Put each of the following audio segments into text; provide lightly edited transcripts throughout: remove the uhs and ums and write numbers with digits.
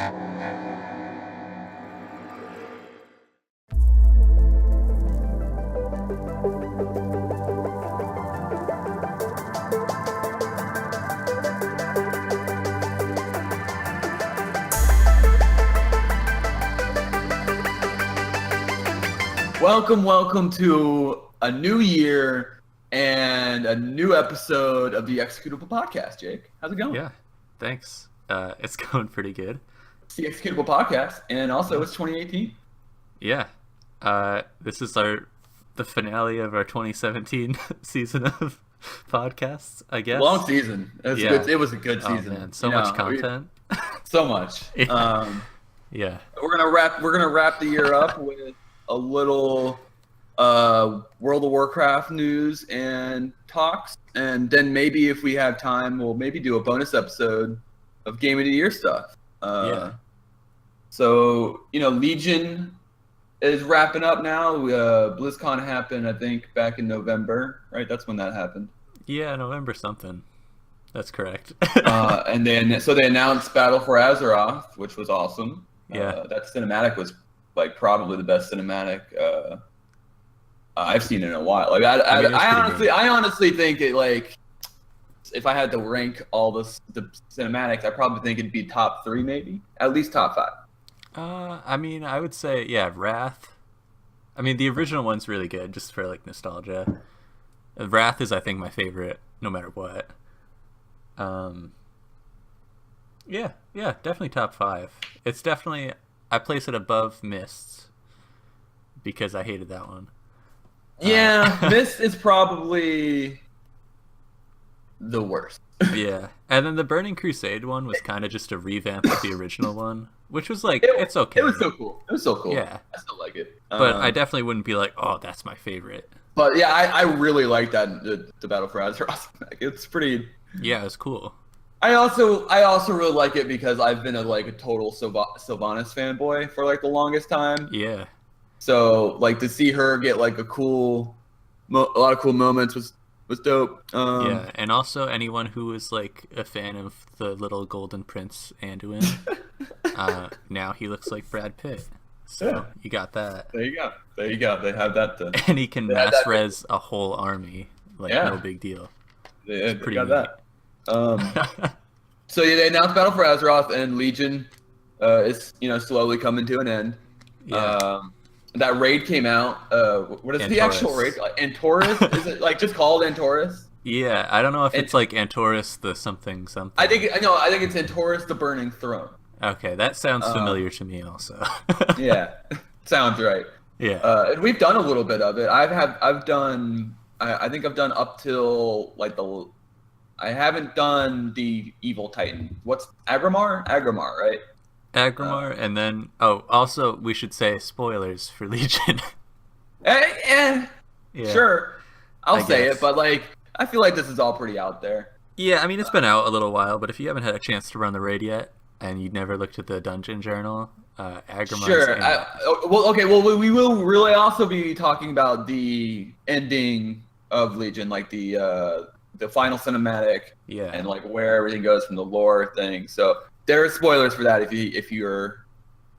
Welcome to a new year and a new episode of the Executable podcast, Jake. How's it going? Yeah, thanks. It's going pretty good. It's the Executable podcast, and also it's 2018. Yeah. This is the finale of our 2017 season of podcasts, I guess. Long season. It was a good season. Oh, man. So much content. So much. Yeah. We're gonna wrap the year up with a little World of Warcraft news and talks, and then maybe if we have time, we'll maybe do a bonus episode of Game of the Year stuff. So, Legion is wrapping up now. BlizzCon happened, I think, back in November, right? That's when that happened. Yeah, November something. That's correct. And then, so they announced Battle for Azeroth, which was awesome. Yeah. That cinematic was like probably the best cinematic I've seen in a while. Like I honestly think it, like, if I had to rank all the cinematics, I probably think it'd be top 3, maybe at least top 5. I would say Wrath. I mean, the original one's really good, just for like nostalgia. Wrath is, I think, my favorite, no matter what. Yeah, definitely top 5. It's definitely. I place it above Mists because I hated that one. Yeah, Mist is probably the worst. Yeah, and then the Burning Crusade one was kind of just a revamp of the original one, which was like, it's okay. It was so cool. Yeah. I still like it. But I definitely wouldn't be like, oh, that's my favorite. But yeah, I really like that, the Battle for Azeroth. It's pretty... Yeah, it's cool. I also really like it because I've been a total Sylvanas fanboy for like the longest time. Yeah. So like to see her get like a lot of cool moments was dope. Yeah, and also anyone who was like a fan of the little Golden Prince Anduin, now he looks like Brad Pitt. So you got that. There you go. They have that. And he can mass res a whole army. No big deal. They got that. So they announced Battle for Azeroth, and Legion is slowly coming to an end. Yeah. That raid came out. What is the actual raid? Antorus? Is it just called Antorus? Yeah, I don't know if it's like Antorus the something. I think it's Antorus the Burning Throne. Okay, that sounds familiar to me also. Yeah, sounds right. Yeah. And we've done a little bit of it. I've done. I think I've done up till I haven't done the Evil Titan. What's Agrimar? Agrimar, right? Agrimar, and then also we should say spoilers for Legion. Yeah. Sure, I'll say guess. it, but I feel like this is all pretty out there. Yeah, I mean, it's been out a little while, but if you haven't had a chance to run the raid yet and you never looked at the dungeon journal, Agrimar. Sure. We will really also be talking about the ending of Legion, like the final cinematic, and where everything goes from the lore thing. So there are spoilers for that if you're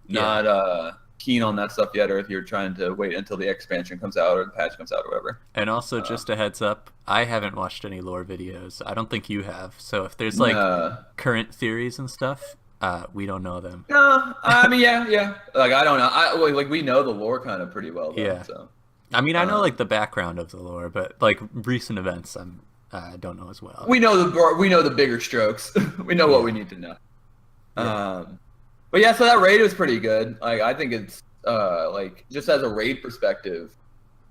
not keen on that stuff yet, or if you're trying to wait until the expansion comes out or the patch comes out or whatever. And also, just a heads up, I haven't watched any lore videos. I don't think you have. So if there's current theories and stuff, we don't know them. No, I mean, yeah. I don't know. We know the lore kind of pretty well, though. Yeah. So. I mean, I know the background of the lore, but recent events, I don't know as well. We know the bigger strokes. We know what we need to know. Yeah. But yeah, so that raid was pretty good. I think it's just as a raid perspective,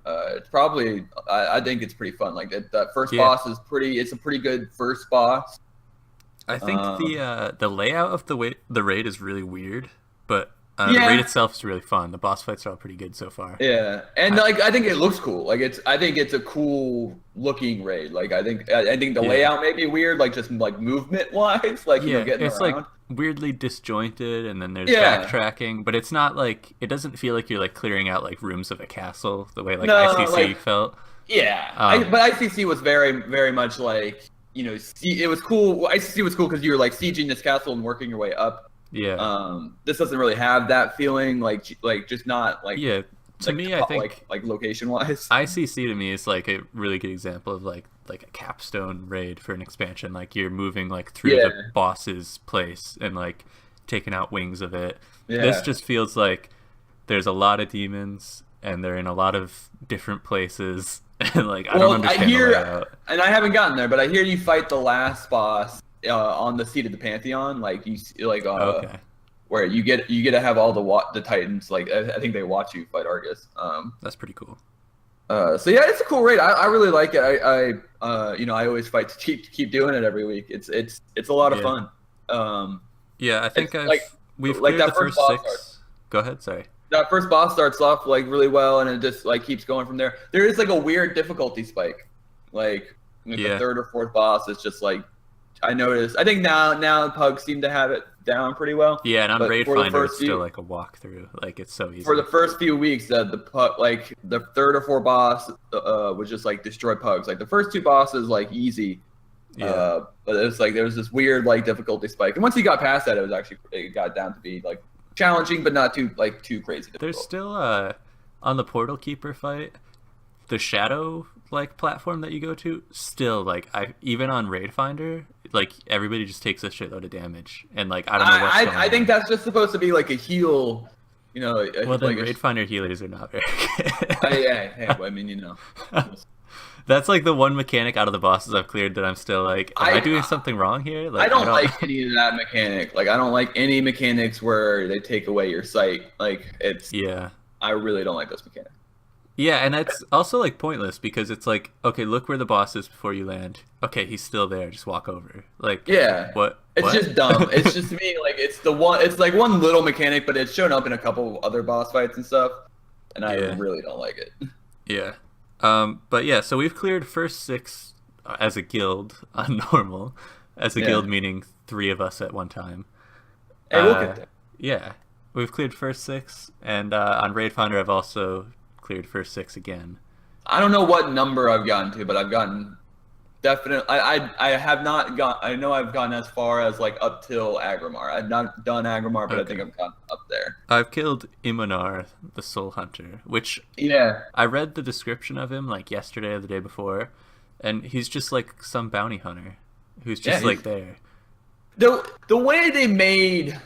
it's probably I think it's pretty fun. That first boss is it's a pretty good first boss. I think the layout of the raid is really weird, but the raid itself is really fun. The boss fights are all pretty good so far. Yeah, and I think it looks cool. I think it's a cool looking raid. I think the layout may be weird, just movement wise, getting it's around. Weirdly disjointed, and then there's backtracking, but it's not it doesn't feel like you're clearing out rooms of a castle the way ICC felt. Yeah, but ICC was very, very much it was cool. ICC was cool because you were sieging this castle and working your way up This doesn't really have that feeling, like just not like To me, I think like location wise, ICC to me is like a really good example of like a capstone raid for an expansion. Like you're moving like through the boss's place and like taking out wings of it. This just feels like there's a lot of demons and they're in a lot of different places. And like I don't understand the layout. And I haven't gotten there, but I hear you fight the last boss on the seat of the Pantheon. Like you like where you get to have all the Titans. Like I think they watch you fight Argus. That's pretty cool. So yeah, it's a cool raid. I really like it. I always fight to keep doing it every week. It's a lot of fun. I think we've cleared the first 6. Go ahead, sorry. That first boss starts off like really well, and it just like keeps going from there. There is like a weird difficulty spike, like the 3rd or 4th boss. It's just like I noticed. I think now Pugs seem to have it down pretty well. Yeah, and on Raid Finder it's still like a walkthrough. Like it's so easy. For the first few weeks, the 3rd or 4th boss was just like destroy Pugs. Like the first 2 bosses like easy. But it was like there was this weird like difficulty spike, and once you got past that, it got down to be like challenging, but not too crazy difficult. There's still on the Portal Keeper fight, the shadow like platform that you go to, still like even on Raid Finder, like everybody just takes a shitload of damage, and like I don't know what's going on. I think that's just supposed to be like a heal, Well, then Raid Finder healers are not very good. Hey, I mean, That's like the one mechanic out of the bosses I've cleared that I'm still like, am I doing something wrong here? Like, I don't like any of that mechanic. Like, I don't like any mechanics where they take away your sight. Like, I really don't like those mechanics. Yeah, and it's also like pointless because it's like, okay, look where the boss is before you land. Okay, he's still there. Just walk over. Like, what? It's just dumb. It's just to me like it's like one little mechanic, but it's shown up in a couple other boss fights and stuff, and I really don't like it. Yeah. But yeah, so we've cleared first 6 as a guild on normal. As a guild meaning 3 of us at one time. Hey, we'll get there. Yeah, we've cleared first 6, and on Raid Finder I've also cleared first 6 again. I don't know what number I've gotten to, but I've gotten definitely. I have not got. I know I've gotten as far as like up till Agrimar. I've not done Agrimar, but I think I've gotten up there. I've killed Imonar, the Soul Hunter, which I read the description of him like yesterday or the day before, and he's just like some bounty hunter who's just like there. The way they made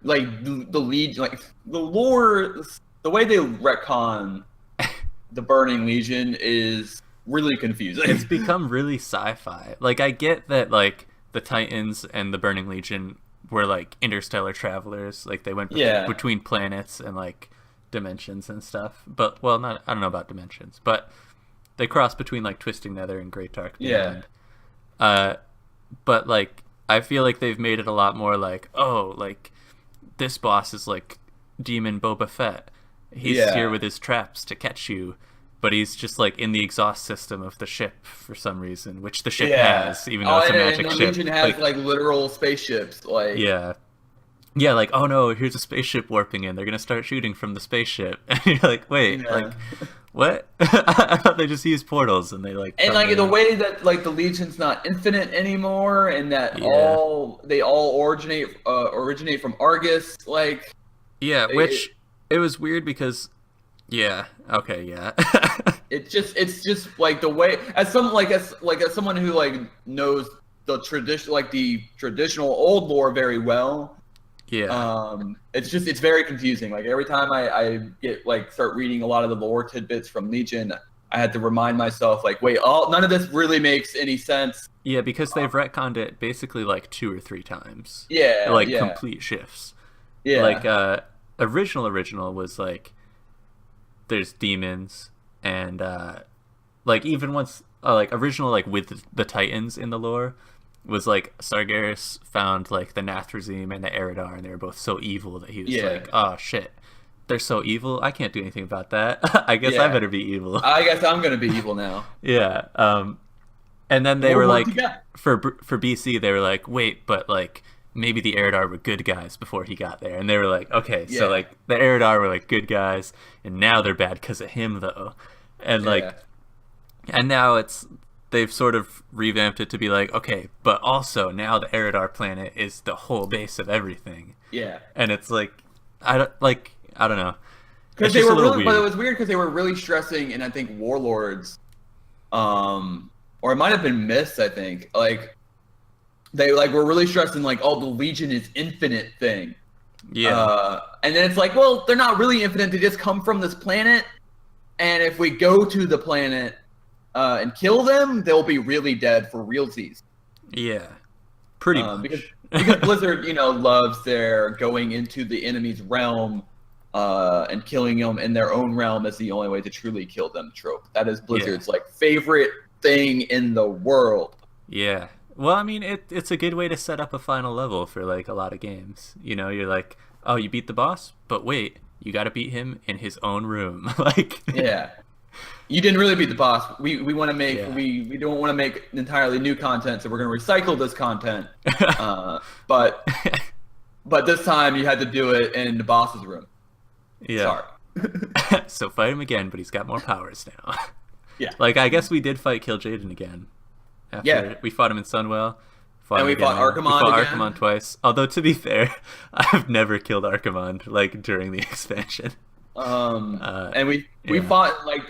like the Legion, like the lore, the way they retcon the Burning Legion is really confusing. It's become really sci-fi. Like I get that like the Titans and the Burning Legion were like interstellar travelers, like they went between planets and like dimensions and stuff. But I don't know about dimensions, but they cross between like Twisting Nether and Great Dark Beyond. But like I feel like they've made it a lot more like, oh, like this boss is like Demon Boba Fett. He's here with his traps to catch you. But he's just like in the exhaust system of the ship for some reason, which the ship has, even though it's a magic ship. The Legion has like literal spaceships, like like oh no, here's a spaceship warping in. They're gonna start shooting from the spaceship, and you're like, wait, like what? I thought they just used portals, and they like. And like the way that like the Legion's not infinite anymore, and that they all originate from Argus, like. Yeah, which it was weird because. Yeah. Okay. Yeah. it's just like the way as someone who like knows the traditional old lore very well. Yeah. It's very confusing. Like every time I get like start reading a lot of the lore tidbits from Legion, I had to remind myself like, wait, none of this really makes any sense. Yeah, because they've retconned it basically like 2 or 3 times. Yeah. Like complete shifts. Yeah. Like original was like. There's demons and like even once like original like with the Titans in the lore was like Sargeras found like the Nathrezim and the Eridar, and they were both so evil that he was like, oh shit, they're so evil, I can't do anything about that. I guess I better be evil. I guess I'm gonna be evil now. And then they were like for BC they were like, wait, but like maybe the Eridar were good guys before he got there, and they were like, okay, so like the Eridar were like good guys, and now they're bad because of him though, and like, and now they've sort of revamped it to be like, okay, but also now the Eridar planet is the whole base of everything. Yeah. And it's like, I don't know. Because they were really, but it was weird because they were really stressing, and I think Warlords, or it might have been Myths, I think, like, they like were really stressing like, oh, the Legion is infinite thing. Yeah. And then it's like, well, they're not really infinite. They just come from this planet, and if we go to the planet and kill them, they'll be really dead for realsies. Yeah, pretty much. Because Blizzard, loves their going into the enemy's realm and killing them in their own realm as the only way to truly kill them trope. That is Blizzard's like favorite thing in the world. Yeah. Well, I mean, it's a good way to set up a final level for like a lot of games. You're like, oh, you beat the boss, but wait, you got to beat him in his own room. Like, yeah, you didn't really beat the boss. We want to make we don't want to make entirely new content, so we're going to recycle this content. But this time you had to do it in the boss's room. Yeah. Sorry. So fight him again, but he's got more powers now. Yeah. Like, I guess we did fight Kill Jaden again. After we fought him in Sunwell. And we fought Archimond again. Archimond twice. Although, to be fair, I've never killed Archimond, like, during the expansion. And we fought, like,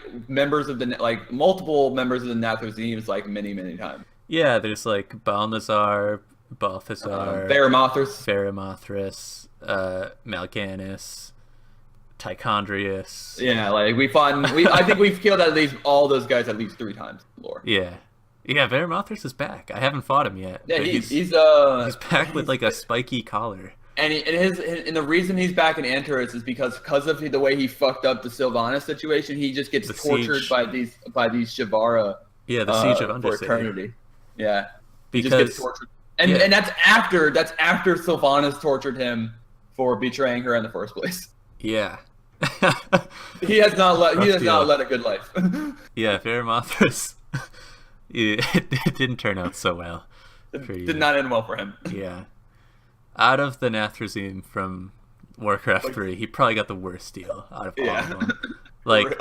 multiple members of the Nathrezim, like, many, many times. Yeah, there's, like, Balnazar, Balthazar, Varimathras, Mal'Ganis, Tichondrius. Yeah, like, we fought, I think we've killed at least all those guys at least 3 times in lore. Yeah. Yeah, Varimathras is back. I haven't fought him yet. Yeah, he's back with like a spiky collar. And the reason he's back in Antares is because of the way he fucked up the Sylvanas situation. He just gets tortured by these Shavara. Yeah, the siege of Undercity. For eternity. Yeah, because he just gets tortured, and that's after Sylvanas tortured him for betraying her in the first place. Yeah. He has not led a good life. Yeah, Varimathras. It didn't turn out so well. Did not end well for him. Yeah. Out of the Nathrezim from Warcraft 3, he probably got the worst deal out of all of them. Like,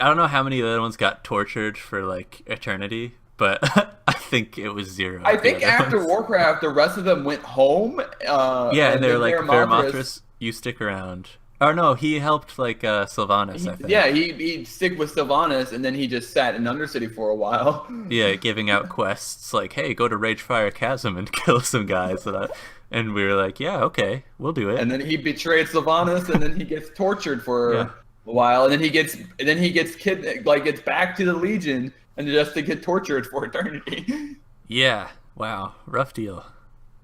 I don't know how many of the other ones got tortured for, like, eternity, but I think it was 0. I think after Warcraft, the rest of them went home. And they were like, Varimathras, you stick around. Or no, he helped like Sylvanas, I think. Yeah, he'd stick with Sylvanas, and then he just sat in Undercity for a while. Yeah, giving out quests like, hey, go to Ragefire Chasm and kill some guys. And we were like, yeah, okay, we'll do it. And then he betrayed Sylvanas, and then he gets tortured for a while, and then he gets gets back to the Legion, and just to get tortured for eternity. Yeah, wow, rough deal.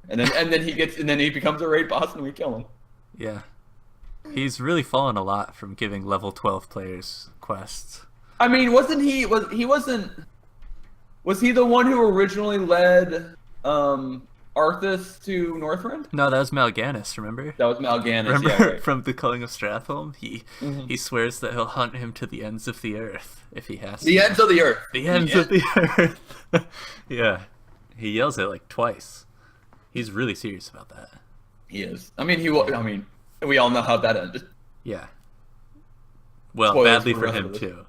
And then he becomes a raid boss, and we kill him. Yeah. He's really fallen a lot from giving level 12 players quests. I mean, was he the one who originally led Arthas to Northrend? No, that was Mal'Ganis, remember? That was Mal'Ganis, remember, yeah. Right. From the Culling of Stratholme? He swears that he'll hunt him to the ends of the earth if he has to. The ends of the earth. The ends of the earth. Yeah. He yells it like twice. He's really serious about that. He is. I mean, we all know how that ended. Yeah. Well, spoilers badly for him, too.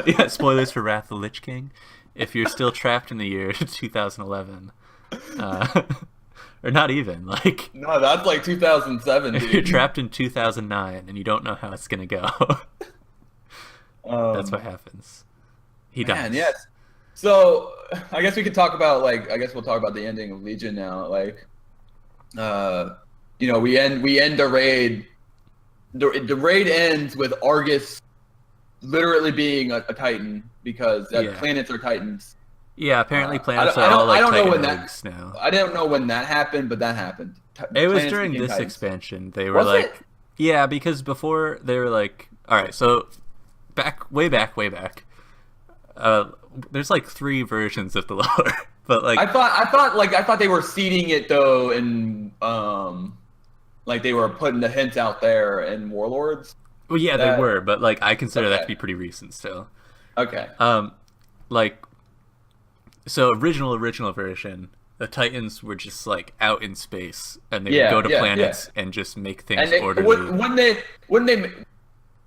Yeah, spoilers for Wrath of the Lich King. If you're still trapped in the year 2011. Or not even, like... No, that's like 2007, dude. If you're trapped in 2009 and you don't know how it's going to go. That's what happens. He dies. Yes. So, I guess we could talk about, we'll talk about the ending of Legion now. We end the raid. The raid ends with Argus literally being a Titan because planets are Titans. Yeah, apparently planets are all like Titan rogues now. I don't know when that happened, but that happened. It was during this expansion. They were yeah, because before they were like, all right, so way back. There's like 3 versions of the lore, but like I thought they were seeding it though, and like they were putting the hints out there in Warlords. Well, yeah, they were, but like I consider that to be pretty recent still. Okay. So original version, the Titans were just like out in space, and they would go to planets and just make things orderly.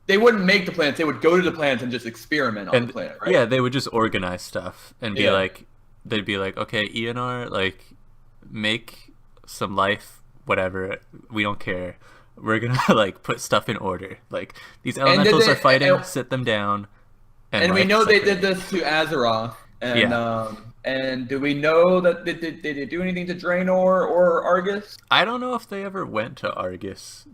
they wouldn't make the planets. They would go to the planets and just experiment on the planet, right? Yeah, they would just organize stuff and be like, they'd be like, okay, ENR, like, make some life, whatever. We don't care. We're gonna like put stuff in order. Like these elementals are fighting, sit them down. And we know they did this to Azeroth. And do we know that did they do anything to Draenor or Argus? I don't know if they ever went to Argus.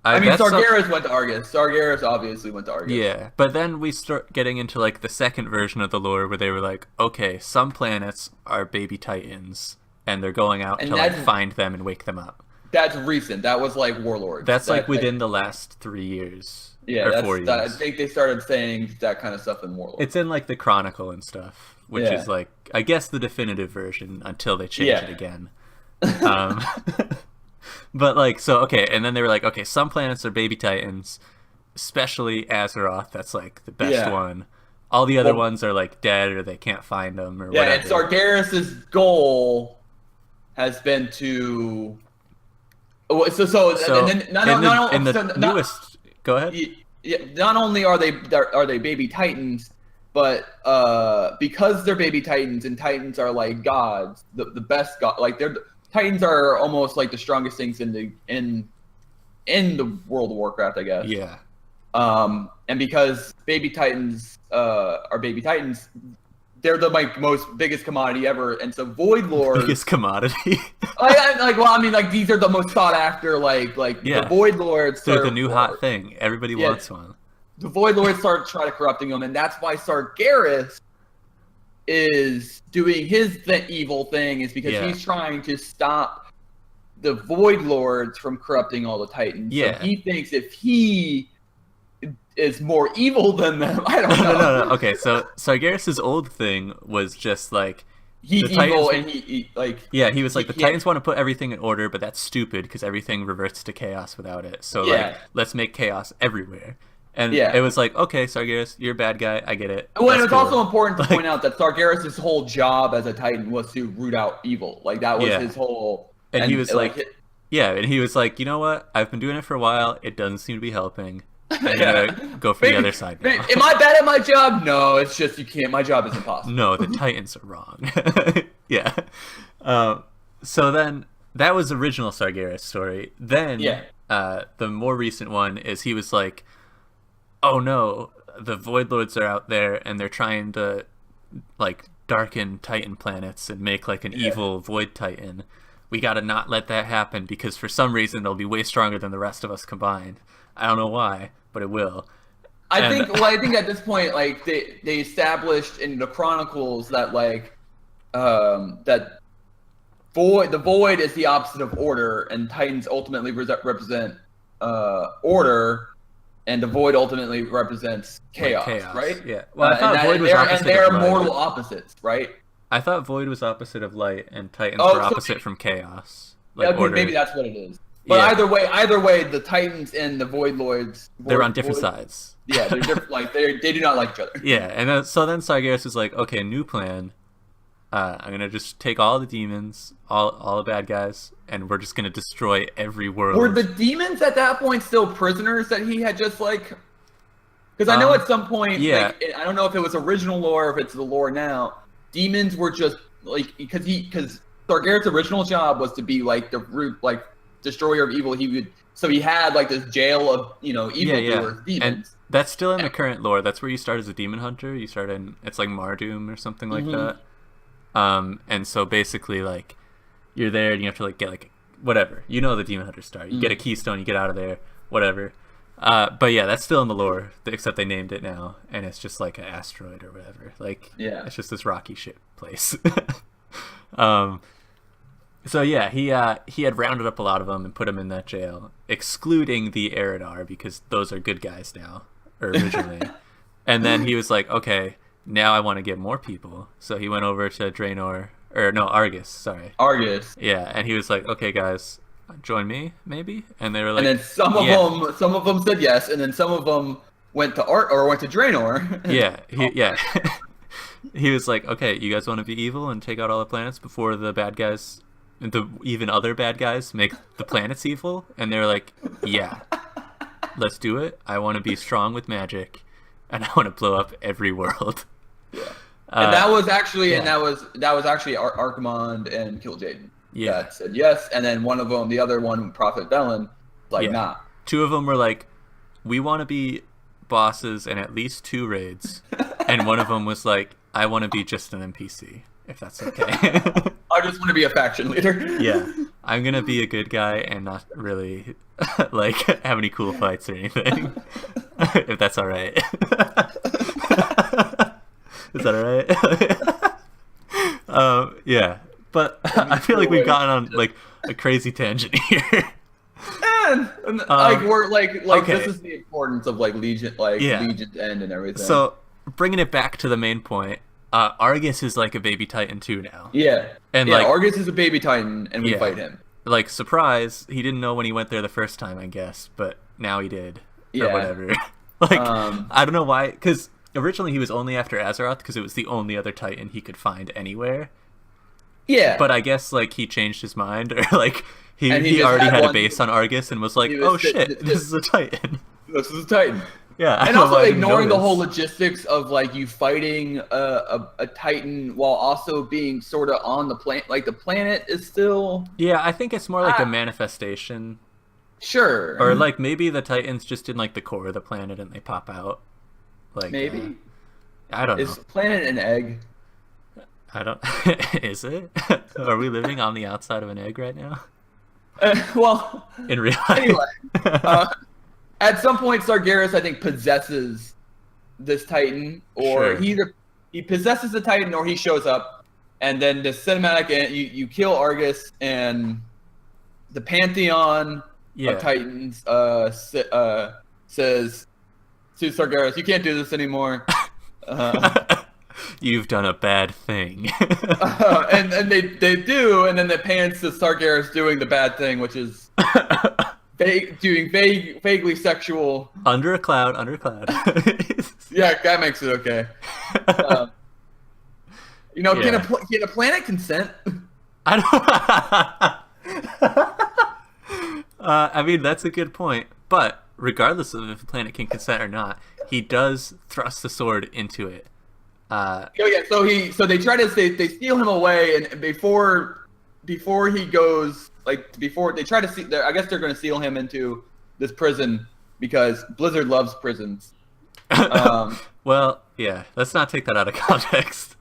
I mean, Sargeras went to Argus. Sargeras obviously went to Argus. Yeah, but then we start getting into like the second version of the lore where they were like, okay, some planets are baby titans, and they're going out to like find them and wake them up. That's recent. That was like Warlords. That's like within the last 3 years. Yeah, or 4 years. I think they started saying that kind of stuff in Warlords. It's in like the Chronicle and stuff, which is like, I guess, the definitive version until they change it again. But like, so okay, and then they were like, okay, some planets are baby titans, especially Azeroth. That's like the best one. All the other ones are like dead or they can't find them or whatever. Yeah, and Sargeras' goal has been to. So and then in the newest. Go ahead. Yeah, not only are they baby titans, but because they're baby titans and titans are like gods, the best god, like Titans are almost like the strongest things in the World of Warcraft, I guess. Yeah. And because baby titans are baby titans, they're the biggest commodity ever, and so Void Lords. Biggest commodity. These are the most sought after. The Void Lords. They're the new hot thing. Everybody wants one. The Void Lords start trying to corrupting them, and that's why Sargeras is doing his evil thing, is because he's trying to stop the Void Lords from corrupting all the Titans. Yeah. So he thinks if he is more evil than them, I don't know. No. Okay, so Sargeras' old thing was just like he's evil, and he was like the Titans want to put everything in order, but that's stupid because everything reverts to chaos without it. So like, let's make chaos everywhere. And it was like, okay, Sargeras, you're a bad guy. I get it. Well, and it's also important to point out that Sargeras' whole job as a Titan was to root out evil. Like, that was his whole... And he was like, and he was like, you know what? I've been doing it for a while. It doesn't seem to be helping. I'm gonna go for the other side now. Am I bad at my job? No, it's just you can't. My job is impossible. No, the Titans are wrong. Yeah. So then, that was the original Sargeras story. Then, the more recent one is he was like, oh no, the Void Lords are out there and they're trying to like darken Titan planets and make like an evil Void Titan. We gotta not let that happen because for some reason they'll be way stronger than the rest of us combined. I don't know why, but it will. I think at this point, like they established in the Chronicles that like that the Void is the opposite of order, and Titans ultimately represent order. And the Void ultimately represents chaos, right? Yeah. Well, I thought Void was opposite. And they're mortal opposites, right? I thought Void was opposite of light, and Titans were opposite from chaos. Like maybe that's what it is. But either way, the Titans and the Void Lords, they're on different sides. Yeah, they're different. Like they do not like each other. Yeah, and so then Sargeras is like, okay, new plan. I'm gonna just take all the demons, all the bad guys, and we're just gonna destroy every world. Were the demons at that point still prisoners that he had just like? Because I know at some point, like, I don't know if it was original lore or if it's the lore now. Demons were just like because Sargeras' original job was to be like the root, like destroyer of evil. He had like this jail of evildoers, demons. And that's still in the current lore. That's where you start as a demon hunter. You start in it's like Mardoom or something like that. And so basically, like, you're there and you have to, like, get, like, whatever. You know the Demon Hunter star. You get a keystone, you get out of there, whatever. But yeah, that's still in the lore, except they named it now, and it's just, like, an asteroid or whatever. Like, it's just this rocky shit place. So yeah, he had rounded up a lot of them and put them in that jail, excluding the Eridar, because those are good guys now, or originally. And then he was like, okay, now I want to get more people. So he went over to Argus, sorry. Argus. Yeah, and he was like, okay, guys, join me, maybe? And they were like... And then some of them said yes, and then some of them went to Draenor. Yeah, he was like, okay, you guys want to be evil and take out all the planets before the bad guys, even other bad guys, make the planets evil? And they were like, yeah. let's do it. I want to be strong with magic, and I want to blow up every world. Yeah. And that was actually Archimond and Kil'jaeden that said yes, and then one of them, the other one, Prophet Velen, nah. Two of them were like, we want to be bosses in at least 2 raids, and one of them was like, I want to be just an NPC, if that's okay. I just want to be a faction leader. Yeah, I'm gonna be a good guy and not really like have any cool fights or anything, if that's all right. Is that all right? Yeah, but I feel like we've gotten on like a crazy tangent here. And we're okay. This is the importance of Legion's end and everything. So bringing it back to the main point, Argus is like a baby Titan too now. Yeah, and Argus is a baby Titan, and we fight him. Like, surprise, he didn't know when he went there the first time, I guess, but now he did. Or whatever. I don't know why, because originally he was only after Azeroth because it was the only other Titan he could find anywhere. Yeah. But I guess he changed his mind, or he already had a base on Argus and was like, oh shit, this is a Titan. This is a Titan. Yeah. And also ignoring the whole logistics of you fighting a Titan while also being sort of on the planet. The planet is still... Yeah, I think it's more like a manifestation. Sure. Or maybe the Titans just in the core of the planet and they pop out. Maybe. I don't know. Is planet an egg? I don't... Is it? Are we living on the outside of an egg right now? Well... In real life. Anyway. At some point, Sargeras, I think, possesses this Titan, or he possesses the Titan, or he shows up, and then the cinematic, you kill Argus, and the Pantheon of Titans says to Sargeras, "You can't do this anymore. You've done a bad thing." And they do, and then it pans to Sargeras doing the bad thing, which is vaguely sexual. Under a cloud. Yeah, that makes it okay. Can a planet consent? I don't. I mean, that's a good point. But regardless of if a planet can consent or not, he does thrust the sword into it. So they try to they steal him away, and before he goes. Before they try to see, I guess they're going to seal him into this prison because Blizzard loves prisons. Well, yeah, let's not take that out of context.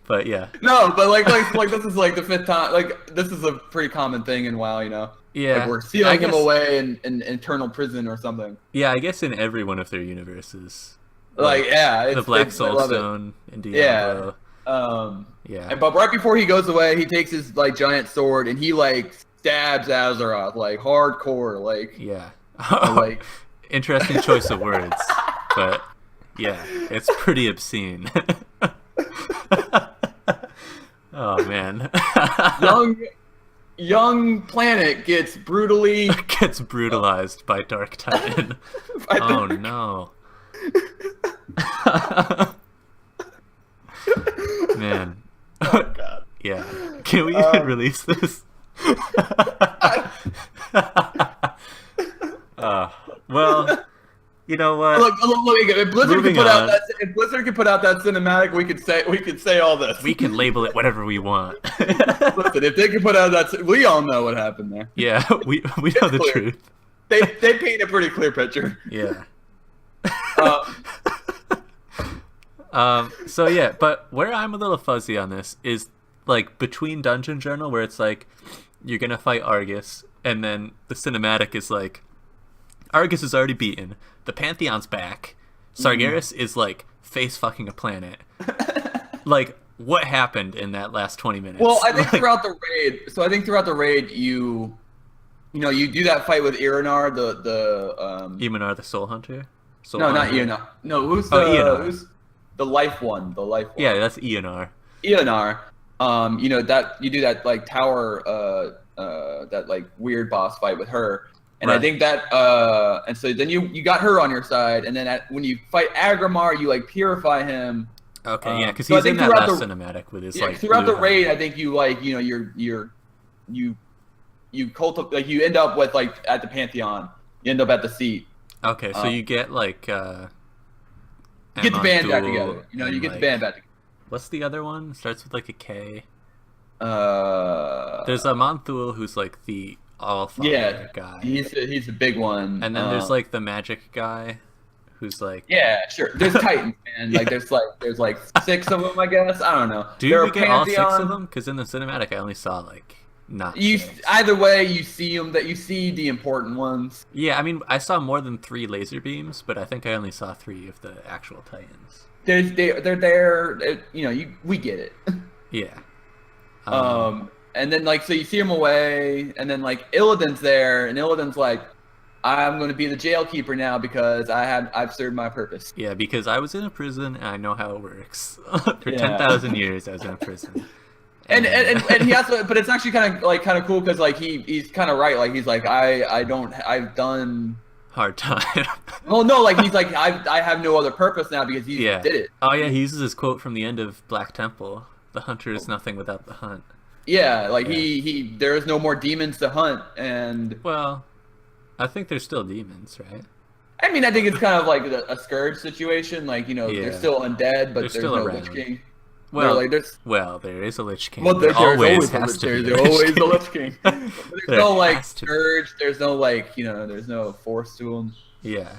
But yeah. No, but this is the 5th time. This is a pretty common thing in WoW, Yeah. We're sealing him away in eternal prison or something. Yeah, I guess in every one of their universes. The Black Soulstone in Diablo. Yeah. But right before he goes away, he takes his giant sword and he stabs Azeroth hardcore. Yeah. Interesting choice of words, but yeah, it's pretty obscene. Oh man. young planet gets brutalized by Dark Titan. Oh no. Man. Oh god. Yeah. Can we even release this? Well, you know what? Look, if Blizzard can put out that cinematic, we could say all this. We can label it whatever we want. Listen, if they can put out that, we all know what happened there. Yeah, we know the truth. They paint a pretty clear picture. Yeah. So yeah, but where I'm a little fuzzy on this is between Dungeon Journal, where it's you're gonna fight Argus, and then the cinematic is Argus is already beaten, the Pantheon's back, Sargeras is face fucking a planet. What happened in that last 20 minutes? Well, I think throughout the raid, you do that fight with Iranar, Iranar the Soul Hunter. Not Iranar. No, who's the life one? The life one. Yeah, that's Iranar. Iranar. That you do that tower, that weird boss fight with her, and right. I think that, and so then you got her on your side, and then when you fight Agramar, you purify him. Okay, yeah, because he's in that last cinematic with his throughout the raid. I think you you cultivate, you end up with at the Pantheon, You end up at the seat. Okay, so you get like you get the band back together. You know, you get the band back together. What's the other one? It starts with like a K. There's a Monthul who's like the all-father guy. He's a big one. And then there's like the magic guy, who's like sure. There's Titans, man. Like there's like 6 of them, I guess. I don't know. Do you get all 6 of them? Because in the cinematic, I only saw like not. Either way, you see them. That you see the important ones. Yeah, I mean, I saw more than 3 laser beams, but I think I only saw 3 of the actual Titans. They're there. You know, we get it. Yeah. And then like so you see him away, and then like Illidan's there, and Illidan's like, I'm going to be the jail keeper now because I've served my purpose. Yeah, because I was in a prison and I know how it works. For 10,000 years, I was in a prison. And he also, but it's actually kind of cool because like he's kind of right. Like he's like I've done hard time. Well, no, like he's like I have no other purpose now because he did it. Oh yeah, he uses his quote from the end of Black Temple: "The hunter is nothing without the hunt." Yeah, like he there is no more demons to hunt, and well, I think there's still demons, right? I mean, I think it's kind of like a scourge situation. Like, you know, they're still undead, but there's still no around. Lich King. Well, like, there is a Lich King. Well, there's always a Lich King. But there's no like scourge. There's no like there's no force to him. Yeah.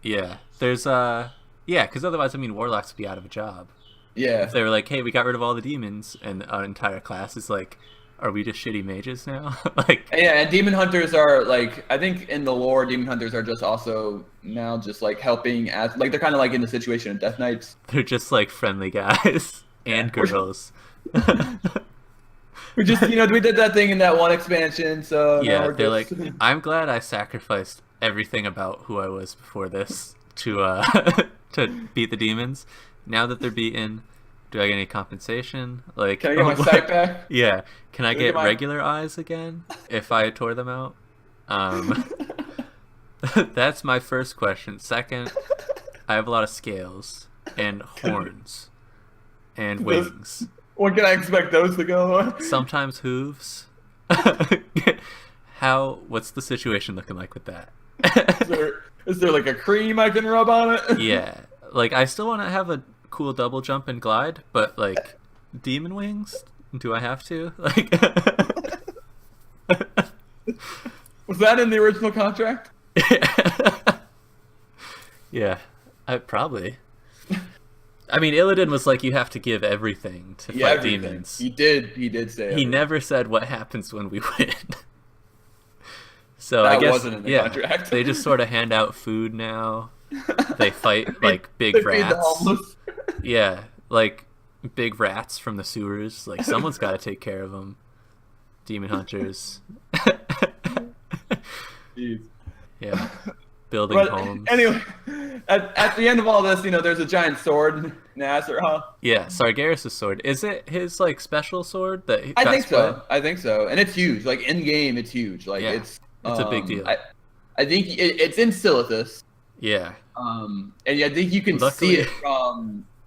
Yeah. There's because otherwise, I mean, warlocks would be out of a job. Yeah. If they were like, hey, we got rid of all the demons, and an entire class is like, are we just shitty mages now? Like. Yeah, and demon hunters are like, I think in the lore, demon hunters are just also now just like helping as like they're kind of like in the situation of Death Knights. They're just like friendly guys and girls. We just we did that thing in that one expansion, so yeah, they're like, I'm glad I sacrificed everything about who I was before this to beat the demons. Now that they're beaten, do I get any compensation? Like, can I get my sight back? Yeah. Can I get regular eyes again if I tore them out? That's my first question. Second, I have a lot of scales and horns and wings. When can I expect those to go? Sometimes hooves. What's the situation looking like with that? Is there like a cream I can rub on it? Yeah. Like, I still want to have a cool double jump and glide, but like demon wings, do I have to? Like, was that in the original contract? Yeah, probably. I mean, Illidan was like, you have to give everything to fight demons. He did say he never said what happens when we win. So that I guess wasn't in the contract. They just sort of hand out food now. They fight like big rats. Yeah, like big rats from the sewers. Like, someone's got to take care of them. Demon hunters. Jeez. Yeah, building homes. Anyway, at the end of all this, there's a giant sword in Azeroth. Yeah, Sargeras' sword. Is it his like special sword that? I think so. I think so, and it's huge. Like in game, it's huge. Like it's a big deal. I think it's in Silithus. Yeah. And I think you can see it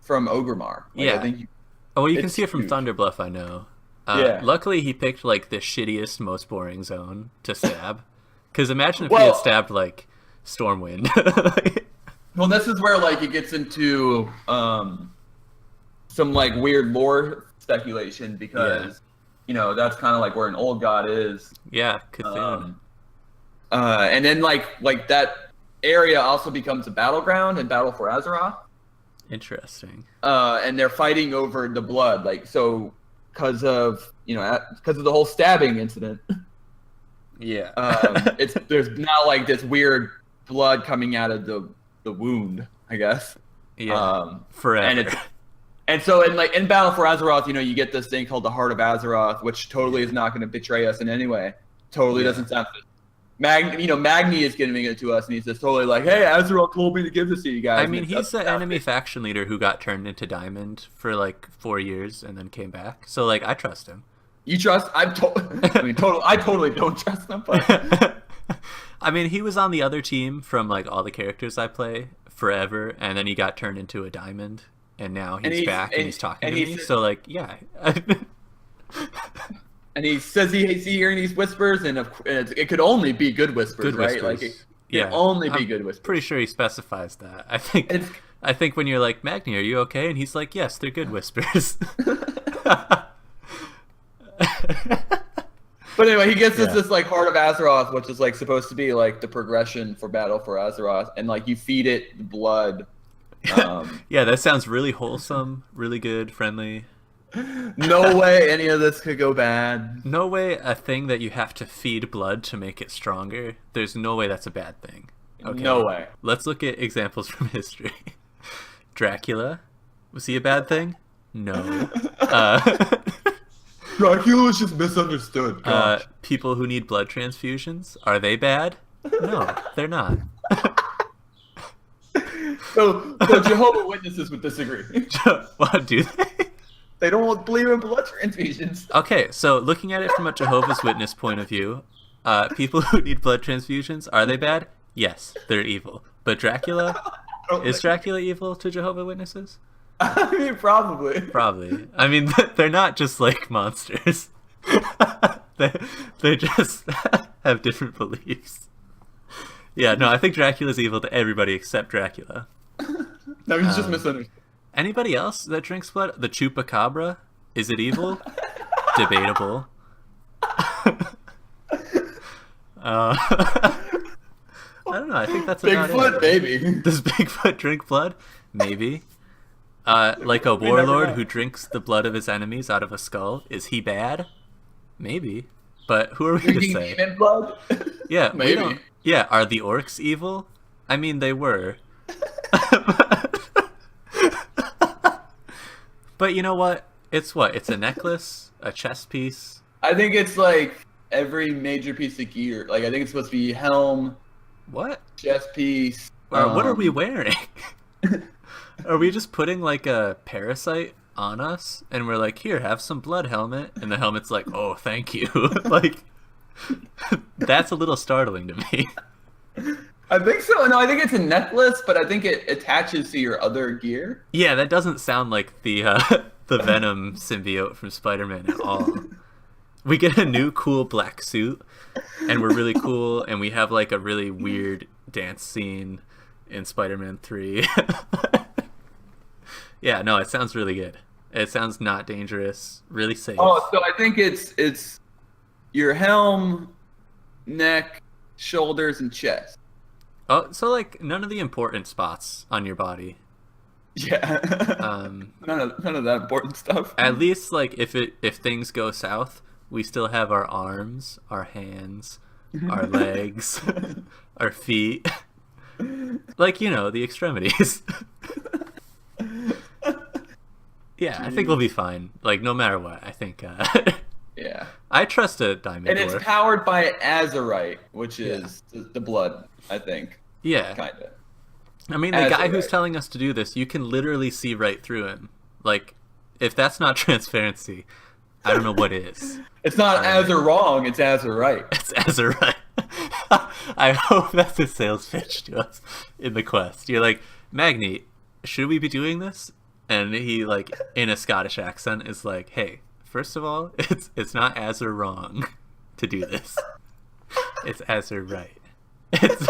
from Orgrimmar. Like, yeah. I think you can see it from Thunderbluff, I know. Luckily, he picked like the shittiest, most boring zone to stab. Because imagine if he had stabbed like Stormwind. Well, this is where like it gets into some like weird lore speculation because that's kind of like where an old god is. Yeah, Cthulhu. And then like that area also becomes a battleground and Battle for Azeroth. Interesting. And they're fighting over the blood, like so, because of the whole stabbing incident. Yeah. There's now like this weird blood coming out of the wound, I guess. Yeah. Forever. And so in Battle for Azeroth, you get this thing called the Heart of Azeroth, which totally is not going to betray us in any way. Totally doesn't sound. Magni is giving it to us, and he's just totally like, "Hey, Azeroth told me to give this to you guys." I mean, he's the enemy faction leader who got turned into Diamond for like 4 years and then came back. So like, I trust him. You trust? I totally don't trust him. But I mean, he was on the other team from like all the characters I play forever, and then he got turned into a Diamond, and now he's back and he's talking to me. So like, yeah. And he says he's hearing these whispers, and it could only be good whispers, good right? Whispers. Like it can only be good whispers. Pretty sure he specifies that. I think when you're like, Magni, are you okay? And he's like, yes, they're good whispers. But anyway, he gets this like Heart of Azeroth, which is like supposed to be like the progression for Battle for Azeroth, and like you feed it blood. Yeah, that sounds really wholesome, really good, friendly. No way any of this could go bad. No way a thing that you have to feed blood to make it stronger. There's no way that's a bad thing. Okay. No way. Let's look at examples from history. Dracula, was he a bad thing? No. Dracula was just misunderstood. People who need blood transfusions, are they bad? No, they're not. So Jehovah's Witnesses would disagree. What do they? They don't believe in blood transfusions. Okay, so looking at it from a Jehovah's Witness point of view, people who need blood transfusions, are they bad? Yes, they're evil. But Dracula, is Dracula evil to Jehovah's Witnesses? I mean, probably. Probably. I mean, they're not just like monsters. they just have different beliefs. Yeah, no, I think Dracula's evil to everybody except Dracula. No, he's just misunderstood. Anybody else that drinks blood? The Chupacabra? Is it evil? Debatable. I don't know. I think that's Bigfoot, maybe. Does Bigfoot drink blood? Maybe. Like a warlord who drinks the blood of his enemies out of a skull. Is he bad? Maybe. But who are we to say? Demon blood? Yeah, maybe. Yeah, are the orcs evil? I mean, they were. But you know what? It's a necklace, a chest piece. I think it's like every major piece of gear. Like I think it's supposed to be helm. What? Chest piece. What are we wearing? Are we just putting like a parasite on us and we're like, here, have some blood helmet, and the helmet's like, oh, thank you. Like, that's a little startling to me. I think so. No, I think it's a necklace, but I think it attaches to your other gear. Yeah, that doesn't sound like the Venom symbiote from Spider-Man at all. We get a new cool black suit, and we're really cool, and we have like a really weird dance scene in Spider-Man 3. Yeah, no, it sounds really good. It sounds not dangerous, really safe. Oh, so I think it's your helm, neck, shoulders, and chest. Oh, so like none of the important spots on your body. Yeah. None of that important stuff. At least like if things go south, we still have our arms, our hands, our legs, our feet. Like, you know, the extremities. Yeah, I think we'll be fine. Like, no matter what, I think. Yeah. I trust a diamond and dwarf. it's powered by Azurite, which is the blood, I think. Yeah. Kind of. I mean, the guy who's telling us to do this, you can literally see right through him. Like, if that's not transparency, I don't know what is. It's not Azur-wrong, it's Azurite. It's Azurite. I hope that's a sales pitch to us in the quest. You're like, Magni, should we be doing this? And he, like, in a Scottish accent, is like, hey, first of all, it's not Azur-wrong to do this. It's Azur-right. It's...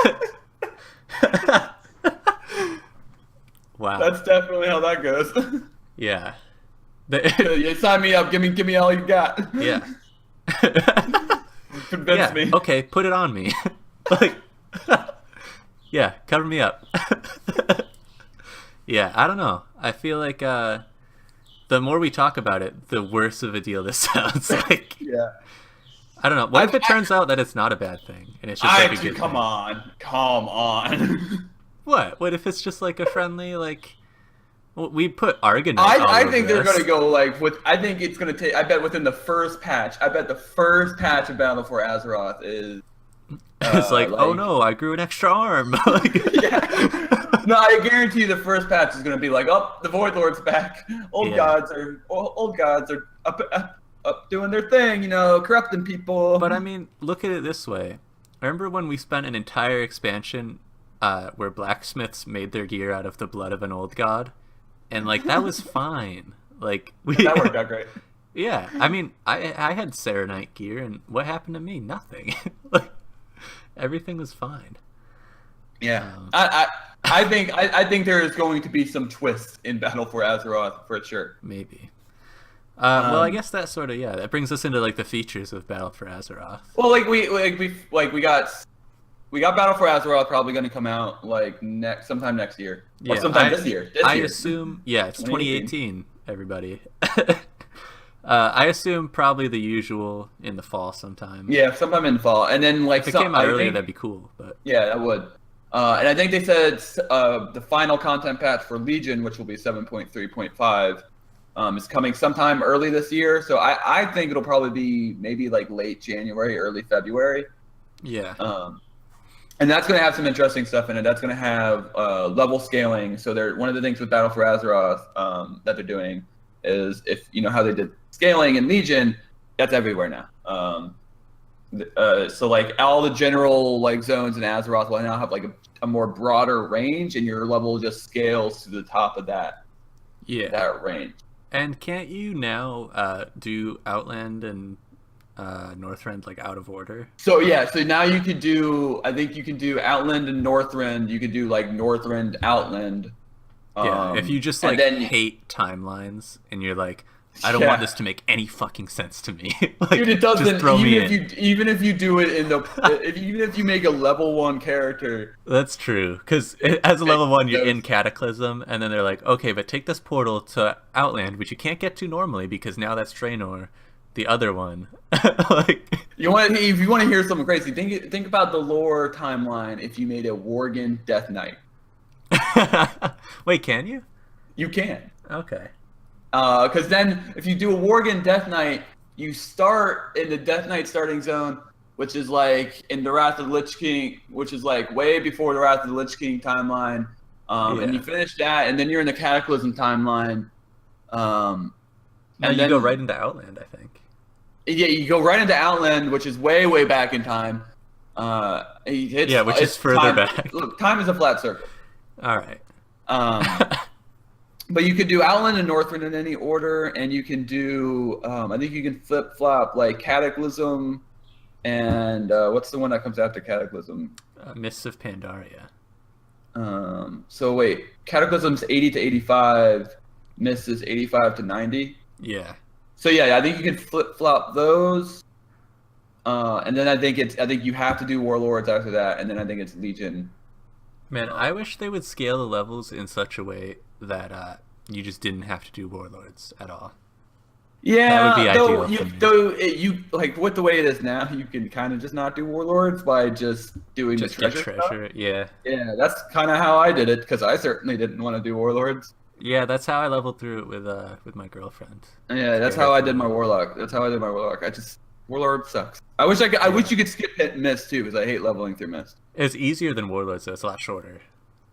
Wow. That's definitely how that goes. Yeah. You sign me up. Give me all you got. Yeah. Convince me. Okay, put it on me. Like, yeah, cover me up. Yeah, I don't know. I feel like the more we talk about it, the worse of a deal this sounds like. Yeah. I don't know. What if it turns out that it's not a bad thing and it's just like a good come thing? Come on. What? What if it's just like a friendly like? Well, we put Argonite. I think they're gonna go like with. I think it's gonna take. I bet within the first patch. I bet the first patch of Battle for Azeroth is. It's like, oh no, I grew an extra arm. Yeah. No, I guarantee you the first patch is gonna be like, oh, the Void Lord's back. Old gods are up doing their thing, you know, corrupting people. But I mean, look at it this way. Remember when we spent an entire expansion where blacksmiths made their gear out of the blood of an old god? And like that was fine. Like that worked out great. Yeah, I mean, I had Serenite gear, and what happened to me? Nothing. Like everything was fine. Yeah, I think there is going to be some twists in Battle for Azeroth for sure. Maybe. Well, I guess that sort of that brings us into like the features of Battle for Azeroth. Well, we got Battle for Azeroth probably going to come out like sometime next year or sometime this year. I assume it's 2018. Everybody. I assume probably the usual in the fall sometime. Yeah, sometime in fall, and then like if it came out earlier, that'd be cool. But yeah, that would. And I think they said the final content patch for Legion, which will be 7.3.5, is coming sometime early this year. So I think it'll probably be maybe like late January, early February. Yeah. And that's going to have some interesting stuff in it. That's going to have level scaling. So one of the things with Battle for Azeroth that they're doing is, if you know how they did scaling in Legion, that's everywhere now. So like all the general like zones in Azeroth will now have like a more broader range, and your level just scales to the top of that range. And can't you now do Outland and Northrend like out of order? So now you could do, I think you can do Outland and Northrend. You could do like Northrend, Outland. If you just like hate timelines and you're like, I don't want this to make any fucking sense to me. Like, dude, it doesn't. Just throw me in. Even if you do it in even if you make a level 1 character. That's true, because as a level 1, you're in Cataclysm, and then they're like, okay, but take this portal to Outland, which you can't get to normally because now that's Draenor, the other one. Like, if you want to hear something crazy, think about the lore timeline. If you made a Worgen Death Knight. Wait, can you? You can. Okay. Because then, if you do a Worgen Death Knight, you start in the Death Knight starting zone, which is like in the Wrath of the Lich King, which is like way before the Wrath of the Lich King timeline. And you finish that, and then you're in the Cataclysm timeline. And then you go right into Outland, I think. Yeah, you go right into Outland, which is way, way back in time. Which is further back. Look, time is a flat circle. All right. But you could do Outland and Northrend in any order, and you can do, I think you can flip-flop, like, Cataclysm, and what's the one that comes after Cataclysm? Mists of Pandaria. So wait, Cataclysm's 80 to 85, Mists is 85 to 90? Yeah. So yeah, I think you can flip-flop those, and then I think you have to do Warlords after that, and then I think it's Legion. Man, I wish they would scale the levels in such a way that you just didn't have to do Warlords at all. Yeah, that would be ideal. You like with the way it is now, you can kind of just not do Warlords by just doing the treasure. Stuff. Yeah, that's kind of how I did it, because I certainly didn't want to do Warlords. Yeah, that's how I leveled through it with my girlfriend. Yeah, that's how I did my Warlock. Warlord sucks. I wish you could skip Mist too, because I hate leveling through Mist. It's easier than Warlords, so it's a lot shorter.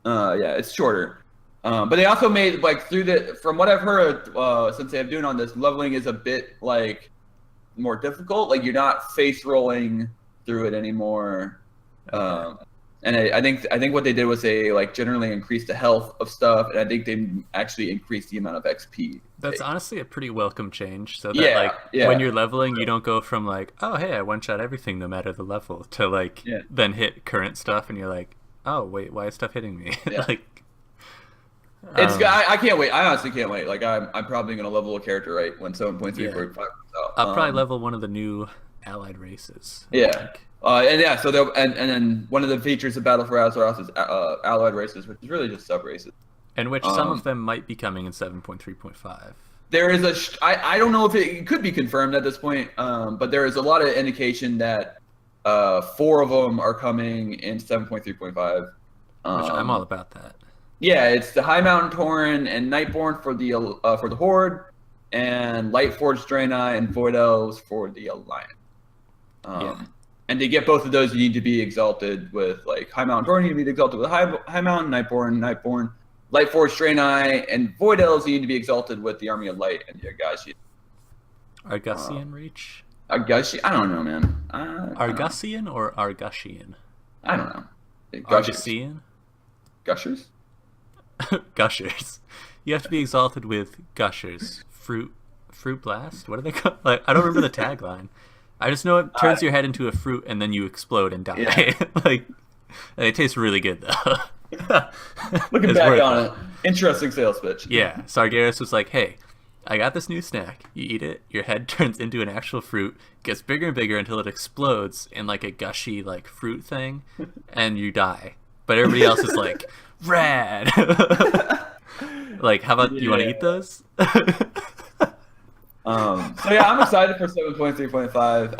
Yeah, it's shorter. But they also made, like, from what I've heard, since they've doing on this, leveling is a bit, like, more difficult. Like, you're not face rolling through it anymore. Okay. And I think what they did was they, like, generally increased the health of stuff, and I think they actually increased the amount of XP. That's honestly a pretty welcome change. So that when you're leveling, you don't go from like, oh hey, I one shot everything no matter the level, to like then hit current stuff, and you're like, oh wait, why is stuff hitting me? Like. I can't wait. I honestly can't wait. Like I'm probably gonna level a character right when 7.3 comes out. I'll probably level one of the new allied races. So then one of the features of Battle for Azeroth is allied races, which is really just sub races. And which some of them might be coming in 7.3.5. There is I don't know if it could be confirmed at this point, but there is a lot of indication that 4 of them are coming in 7.3.5. Which I'm all about that. Yeah, it's the High Mountain Tauren and Nightborn for the Horde, and Lightforged Draenei and Void Elves for the Alliance. And to get both of those, you need to be exalted with, like, High Mountain Tauren, you need to be exalted with High Mountain, Nightborn, Lightforged Draenei, and Void Elves, you need to be exalted with the Army of Light and the Argasian. Argasian Reach? Argasian? I don't know, man. Argasian or Argasian? I don't know. Argasian? Gushers? Gushers. You have to be exalted with Gushers, fruit Fruit blast? What do they call? Like, I don't remember the tagline. I just know it turns your head into a fruit and then you explode and die. Yeah. Like, it tastes really good though. Looking back on it, interesting sales pitch. Yeah, Sargeras was like, "Hey, I got this new snack. You eat it, your head turns into an actual fruit, gets bigger and bigger until it explodes in like a gushy like fruit thing, and you die. But everybody else is like, rad." Like, how about you want to eat those? So yeah, I'm excited for 7.3.5.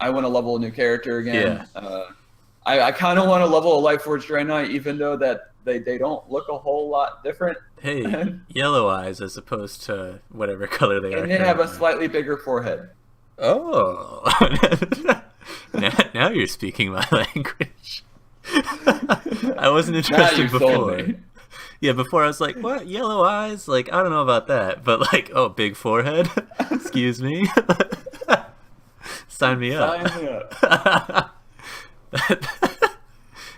I want to level a new character again. Yeah. I kind of want to level a Lightforged Draenei, even though that they don't look a whole lot different. Hey, yellow eyes as opposed to whatever color they are. And they have a slightly bigger forehead. Oh. now you're speaking my language. I wasn't interested before. Yeah, before I was like, what? Yellow eyes? Like, I don't know about that. But like, oh, big forehead? Excuse me? Sign me up. Sign me up.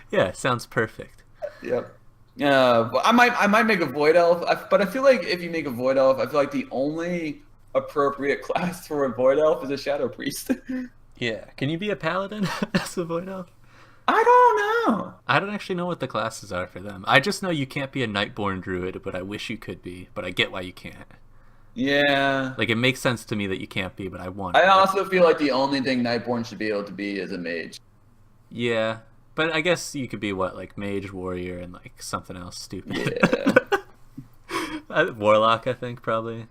Yeah, sounds perfect. Yep. I might make a Void Elf, but I feel like if you make a Void Elf, I feel like the only appropriate class for a Void Elf is a Shadow Priest. Yeah. Can you be a Paladin as a Void Elf? I don't know. I don't actually know what the classes are for them. I just know you can't be a Nightborn Druid, but I wish you could be. But I get why you can't. Yeah. Like, it makes sense to me that you can't be, but I want I also feel like the only thing Nightborn should be able to be is a mage. Yeah. But I guess you could be, what, like Mage, Warrior, and like something else stupid. Yeah. Warlock, I think, probably.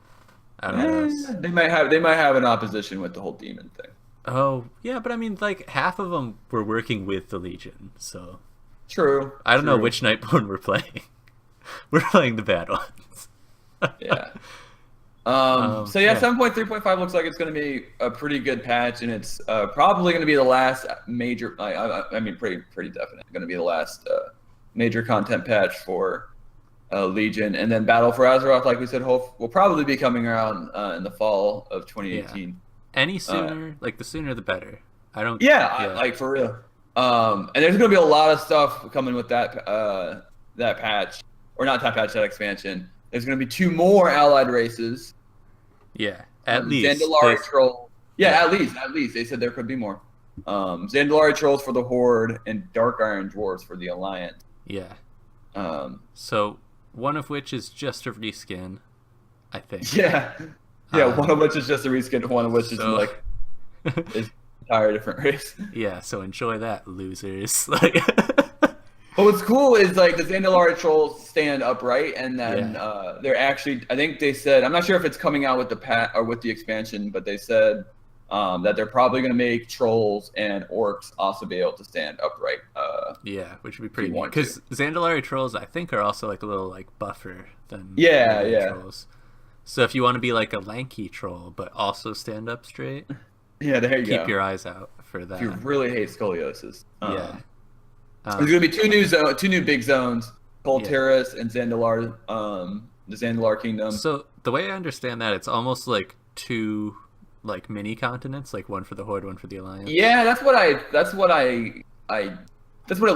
I don't know. They might have an opposition with the whole demon thing. Oh, yeah, but I mean, like, half of them were working with the Legion, so... True. I don't know which Nightborn we're playing. We're playing the bad ones. Yeah. So yeah, 7.3.5 looks like it's going to be a pretty good patch, and it's probably going to be the last major... I mean, pretty definite. Going to be the last major content patch for Legion. And then Battle for Azeroth, like we said, will probably be coming around in the fall of 2018. Yeah. Any sooner, like the sooner the better. I don't. Yeah, like for real. And there's gonna be a lot of stuff coming with that that patch, or not that patch, that expansion. There's gonna be 2 more allied races. Yeah, at least. Zandalari trolls. Yeah, at least they said there could be more. Zandalari trolls for the Horde and Dark Iron dwarves for the Alliance. Yeah. So one of which is just a reskin, I think. Yeah. Yeah, one of which is just a reskin, one of which is like is entire different race. Yeah, so enjoy that, losers. But what's cool is like the Zandalari trolls stand upright, and then they're actually, I think they said, I'm not sure if it's coming out with the or with the expansion, but they said that they're probably going to make trolls and orcs also be able to stand upright. Yeah, which would be pretty neat. Because Zandalari trolls, I think, are also like a little like buffer than trolls. So if you want to be like a lanky troll, but also stand up straight, there you go. Keep your eyes out for that. If you really hate scoliosis. Yeah. There's going to be 2 new big zones, Kul Tiras and Zandalar, the Zandalar Kingdom. So the way I understand that, it's almost like 2 like mini continents, like one for the Horde, one for the Alliance. Yeah, that's what it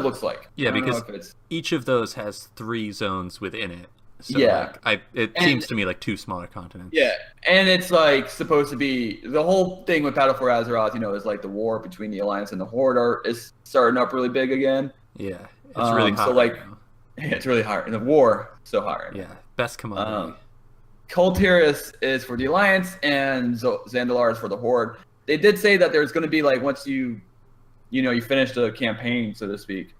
looks like. Yeah, because each of those has 3 zones within it. So yeah, like, it seems to me like 2 smaller continents. Yeah, and it's like supposed to be the whole thing with Battle for Azeroth, is like the war between the Alliance and the Horde is starting up really big again. Yeah, it's really hot. So like, it's really hot, and the war so hot right now. Yeah, best commodity. Kul Tiras is for the Alliance, and Zandalar is for the Horde. They did say that there's going to be like once you finish the campaign, so to speak.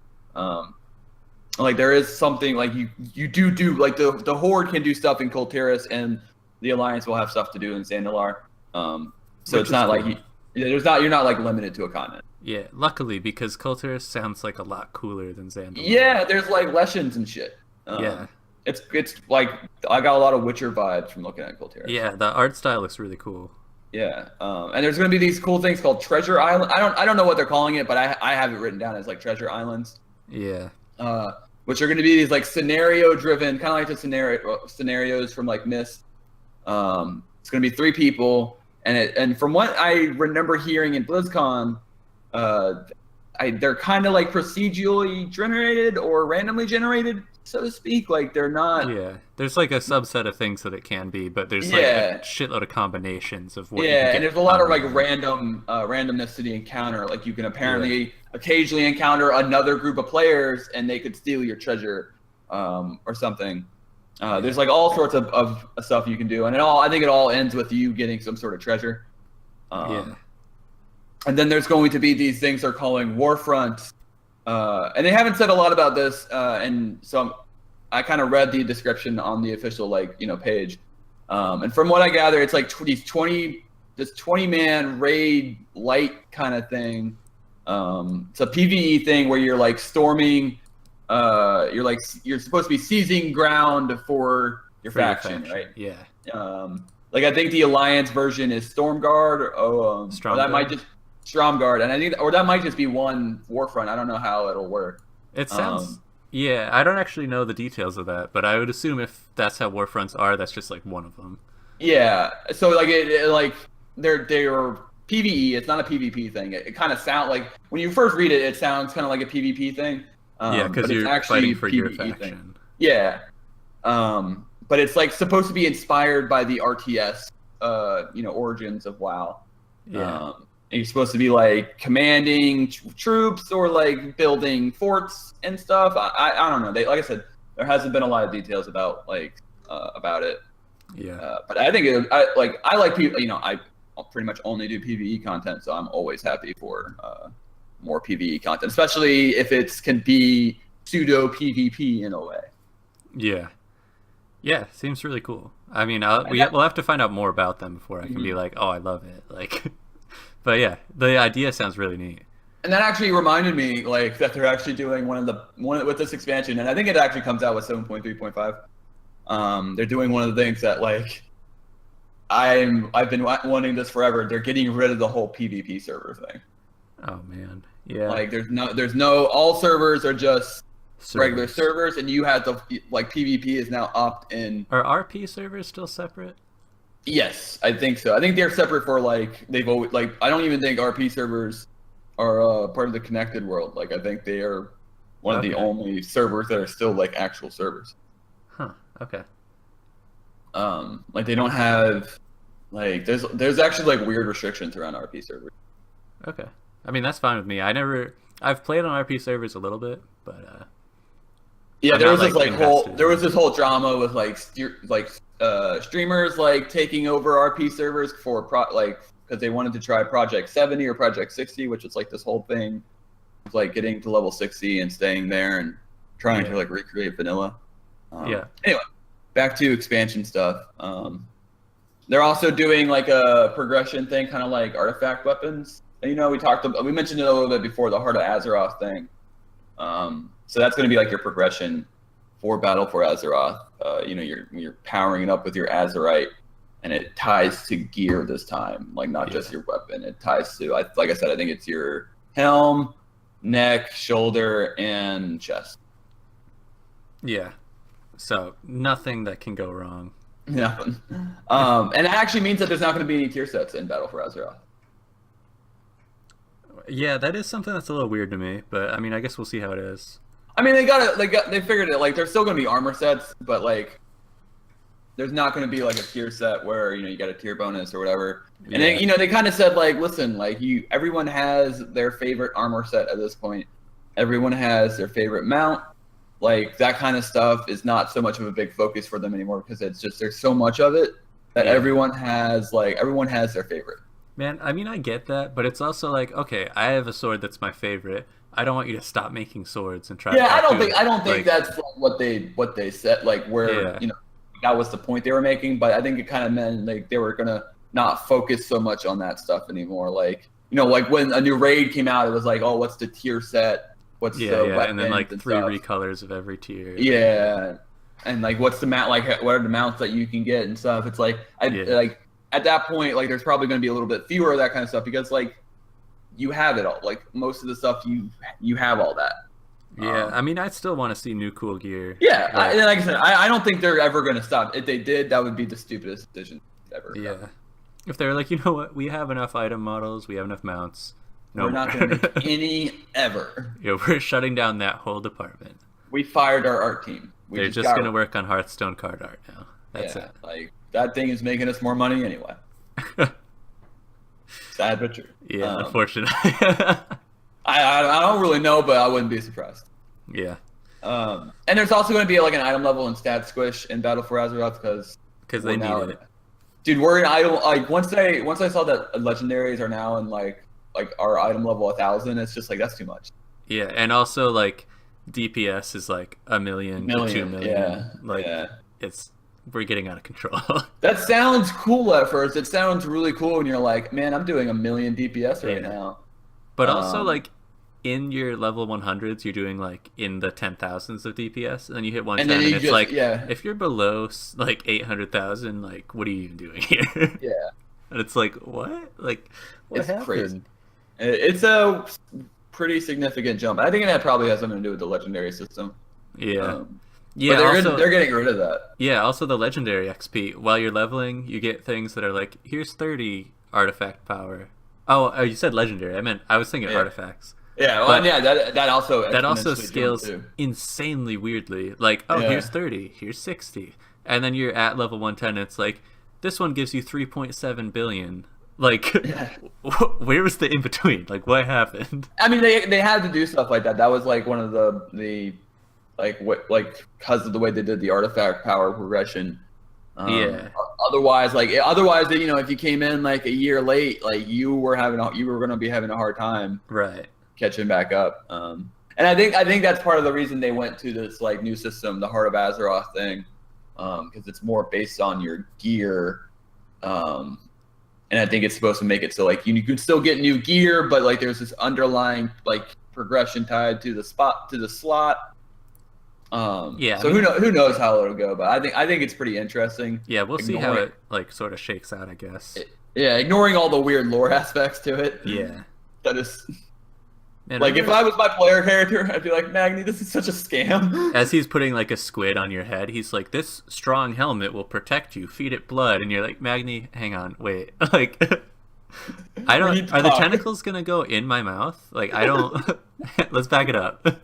Like there is something like you do like the Horde can do stuff in Kul Tiras, and the Alliance will have stuff to do in Zandalar. So it's not cool. Like you're not like limited to a continent. Yeah, luckily, because Kul Tiras sounds like a lot cooler than Zandalar. Yeah, there's like Leshens and shit. Yeah, it's like I got a lot of Witcher vibes from looking at Kul Tiras. Yeah, the art style looks really cool. Yeah, and there's going to be these cool things called Treasure Island. I don't know what they're calling it, but I have it written down as like Treasure Islands. Yeah. Which are going to be these like scenario-driven, kind of like the scenarios from like Myst. It's going to be 3 people, and from what I remember hearing in BlizzCon, they're kind of like procedurally generated or randomly generated, so to speak. Like they're not. Yeah, there's like a subset of things that it can be, but there's like a shitload of combinations of what you can get. And there's a lot of like randomness to the encounter. Like you can apparently occasionally encounter another group of players and they could steal your treasure or something. There's like all sorts of stuff you can do, and I think it all ends with you getting some sort of treasure. And then there's going to be these things they're calling Warfront, and they haven't said a lot about this. And so I kind of read the description on the official page, and from what I gather, it's like this 20-man raid light kind of thing. It's a PvE thing where you're like storming. You're supposed to be seizing ground for your faction, right? Yeah. Like I think the Alliance version is Stormguard, or that might just Stromguard, and I think, or that might just be one Warfront. I don't know how it'll work. It sounds, I don't actually know the details of that, but I would assume if that's how Warfronts are, that's just like one of them. Yeah, so like they're PvE. It's not a PvP thing. It kind of sounds like when you first read it, it sounds kind of like a PvP thing. Because you're actually fighting for your faction. Thing. Yeah, but it's like supposed to be inspired by the RTS, origins of WoW. Yeah. You're supposed to be like commanding troops or like building forts and stuff. I don't know. Like I said, there hasn't been a lot of details about about it. Yeah. But I think I like people. I pretty much only do PvE content, so I'm always happy for more PvE content, especially if it can be pseudo PvP in a way. Yeah. Yeah, seems really cool. I mean, we'll have to find out more about them before I can be like, oh, I love it. Like. But yeah, the idea sounds really neat. And that actually reminded me, like, that they're actually doing one with this expansion, and I think it actually comes out with 7.3.5. They're doing one of the things that, like, I've been wanting this forever. They're getting rid of the whole PvP server thing. Oh man, yeah. Like, there's no all servers are just regular servers, and you have to like PvP is now opt in. Are RP servers still separate? Yes, I think so. I think they're separate for like they've always like I don't even think RP servers are part of the connected world. Like I think they are one of the only servers that are still like actual servers. Huh. Okay. Like they don't have like there's actually like weird restrictions around RP servers. Okay. I mean that's fine with me. I've played on RP servers a little bit, but yeah, there was this whole drama with streamers like taking over RP servers for because they wanted to try Project 70 or Project 60, which is like this whole thing of like getting to level 60 and staying there and trying to like recreate vanilla. Anyway, back to expansion stuff. They're also doing like a progression thing, kind of like artifact weapons. And, we mentioned it a little bit before, the Heart of Azeroth thing. So that's going to be like your progression for Battle for Azeroth. You're powering it up with your Azerite, and it ties to gear this time, like not just your weapon. It ties to, like I said, I think it's your helm, neck, shoulder, and chest. Yeah. So nothing that can go wrong. Nothing. And that actually means that there's not going to be any tier sets in Battle for Azeroth. Yeah, that is something that's a little weird to me, but I mean, I guess we'll see how it is. I mean, they figured it. Like, there's still going to be armor sets, but like, there's not going to be like a tier set where you got a tier bonus or whatever. And then, they kind of said like, listen, like everyone has their favorite armor set at this point. Everyone has their favorite mount. Like that kind of stuff is not so much of a big focus for them anymore because it's just there's so much of it that everyone has their favorite. Man, I mean, I get that, but it's also like, okay, I have a sword that's my favorite. I don't want you to stop making swords and try. Yeah, I don't think that's what they said. Like where that was the point they were making, but I think it kind of meant like they were gonna not focus so much on that stuff anymore. Like like when a new raid came out, it was like, oh, what's the tier set? What's the weapon, and then like 3 recolors of every tier. Yeah, and like what's the mount? Like what are the mounts that you can get and stuff? It's like like. At that point, like there's probably going to be a little bit fewer of that kind of stuff because like you have it all. Like most of the stuff you have all that. Yeah, I mean, I still want to see new cool gear. Yeah, like I said, I don't think they're ever going to stop. If they did, that would be the stupidest decision ever. Yeah, if they're like, you know what, we have enough item models, we have enough mounts. We're not going to make any ever. Yeah, we're shutting down that whole department. We fired our art team. They're just going to work on Hearthstone card art now. That's it. Like, that thing is making us more money anyway. Sad but true. Yeah, unfortunately. I don't really know, but I wouldn't be surprised. Yeah. And there's also going to be like an item level and stat squish in Battle for Azeroth because they need it. Dude, we're in item like once I saw that legendaries are now in like our item level 1,000, it's just like that's too much. Yeah, and also like DPS is like 1 million to 2 million. Yeah, like we're getting out of control. That sounds cool at first. It sounds really cool when you're like, man, I'm doing 1 million DPS right now. But also like in your level 100s, you're doing like in the 10,000s of DPS, and then you hit 110, and it's just, like, if you're below like 800,000, like what are you even doing here? Yeah. And it's like, what? Like, what happened? Crazy. It's a pretty significant jump. I think that probably has something to do with the legendary system. Yeah. Yeah, they're getting rid of that. Yeah, also the legendary XP. While you're leveling, you get things that are like, here's 30 artifact power. Oh, you said legendary. I was thinking artifacts. Yeah, well, that also scales insanely weirdly. Like, here's 30, here's 60. And then you're at level 110, and it's like, this one gives you 3.7 billion. Like, where was the in-between? Like, what happened? I mean, they had to do stuff like that. That was like one of the because of the way they did the artifact power progression. Otherwise, if you came in like a year late, like you were going to be having a hard time catching back up. And I think that's part of the reason they went to this like new system, the Heart of Azeroth thing, because it's more based on your gear. And I think it's supposed to make it so like you can still get new gear, but like there's this underlying like progression tied to the slot. So who knows how it'll go, but I think it's pretty interesting. Yeah, we'll see how it like sort of shakes out, I guess. Ignoring all the weird lore aspects to it. Yeah. That is like if I was my player character, I'd be like, Magni, this is such a scam. As he's putting like a squid on your head, he's like, this strong helmet will protect you. Feed it blood, and you're like, Magni, hang on, wait, like, I don't. Are the tentacles gonna go in my mouth? Like, I don't. Let's back it up.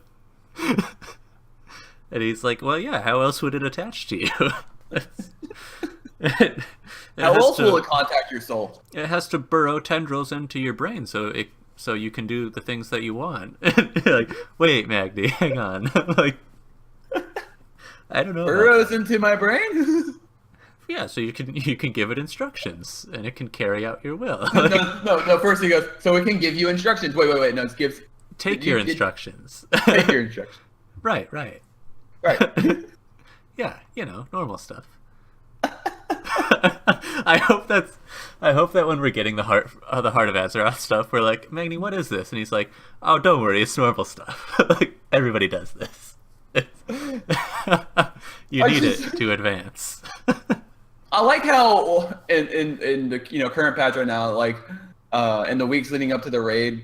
And he's like, well, yeah. How else would it attach to you? How else will it contact your soul? It has to burrow tendrils into your brain, so you can do the things that you want. Like, wait, Magni, hang on. Like, I don't know. Burrows into my brain? Yeah, so you can give it instructions, and it can carry out your will. No. First he goes, so it can give you instructions. Wait. No, it gives. Take your instructions. Take your instructions. Right. Yeah, normal stuff. I hope that when we're getting the heart of Azeroth stuff, we're like, Magni, what is this? And he's like, oh, don't worry, it's normal stuff. Like, everybody does this. You need it to advance. I like how in the current patch right now, like in the weeks leading up to the raid,